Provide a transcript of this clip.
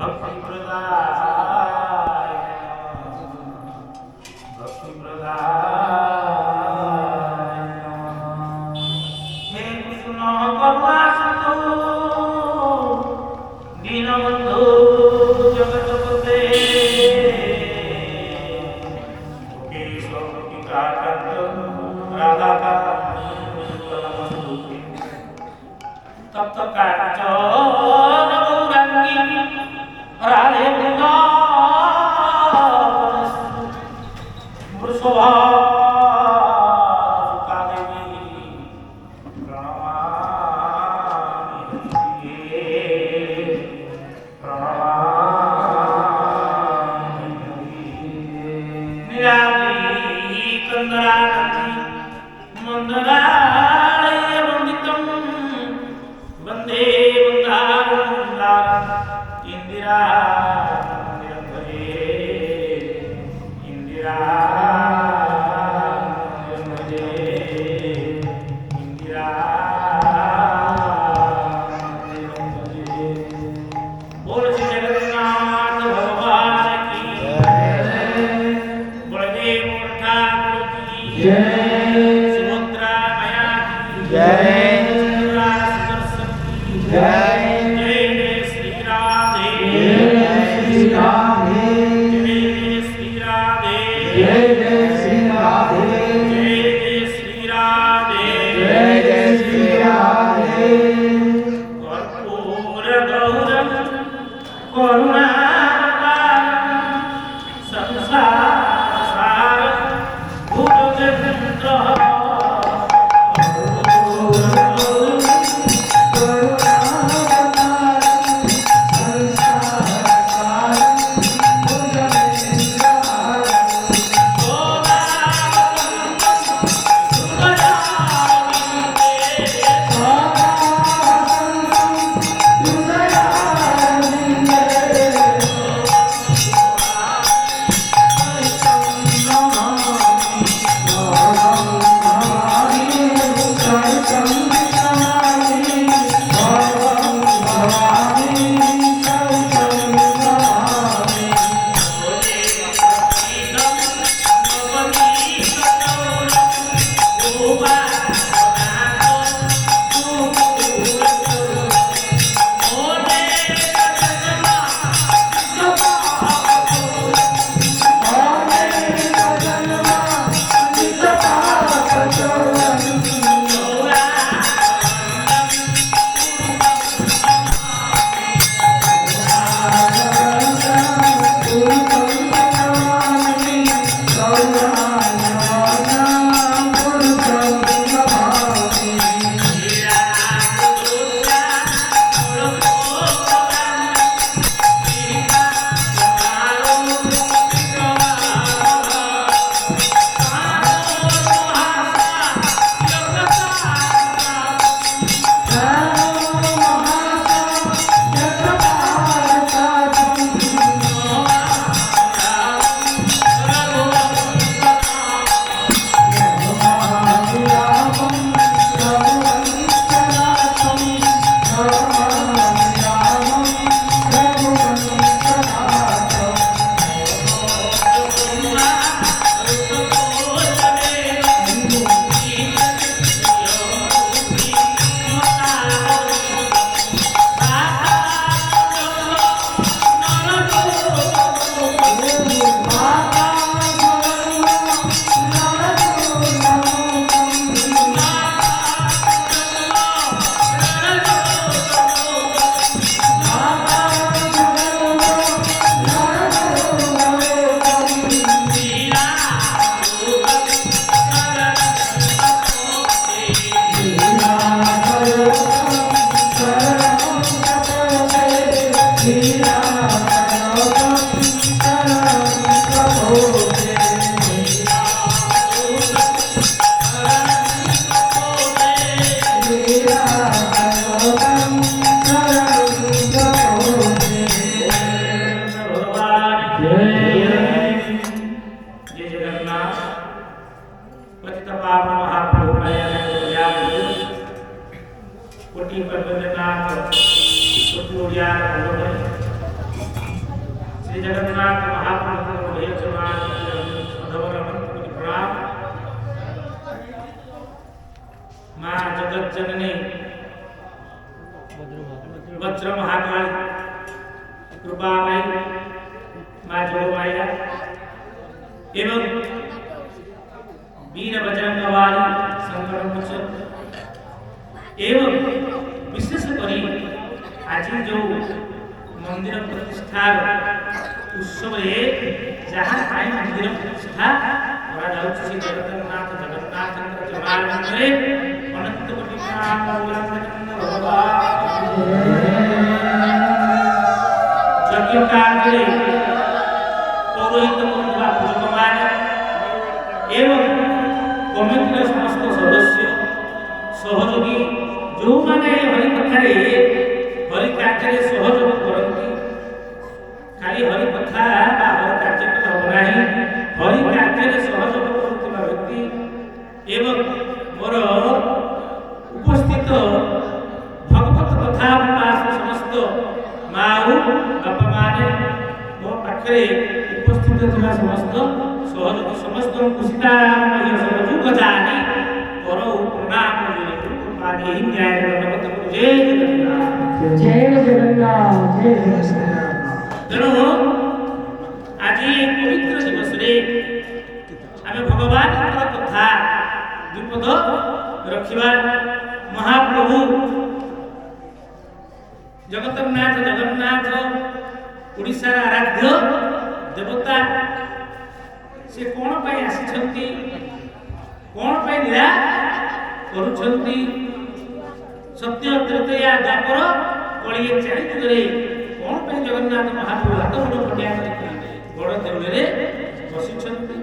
भक्ति प्रदाय भक्ति प्रदाय हे कृष्ण करुणा सिंधु दीनबंधु जगतपते केशव टीकाकांत राधाकांत तप्त कांचन गौरांगी राधे वृषभा वंदे इंदिरा इंदिरा इंदिरा बोल श्री जगन्नाथ भगवान की बलदेव ठाकुर की सुभद्रा मैया की जय कोटि पर वंदना कोटि उड़िया जगन्नाथ महाप्रभु को हे जवान सधवर अनंत प्रणाम। मां जगत जननी वज्र महाकाल कृपामय मां जोगमाया एवं वीर बजरंग वाली संकट मोचन एवं विशेष करी आज जो मंदिर प्रतिष्ठा उत्सव जहाँ मंदिर प्रतिष्ठा श्री जगन्नाथ अनंत कोटि यज्ञ कार्य पौरोहित पूजक मान एवं कमिटी समस्त सदस्य सहयोगी जो माने हरि कथा हरि कार्य सहयोग करती खाली हरि कथा हरि कार्य हम नहीं हरि कार्य सहयोग करुवा व्यक्ति एवं मोर उपस्थित भगवत कथा समस्त माँ बापा माने मो पाखे उपस्थित थी समस्त सहयोगी समस्त सीताराम सहयोग जानी कर प्रणाम जय जगन्नाथ जय तेणु आज पवित्र दिवस आम भगवान कथा विपद रखा महाप्रभु जगन्नाथ जगन्नाथ ओडिशार आराध्य देवता से कौन पाई आसी कौन पाई लीला करुछंती सत्य तृतीया द्वापर कलिए चारि जुगरे कौन पे जगन्नाथ महाप्रभु हाथ गोड़ खटिया गड़ देउले बसिछंती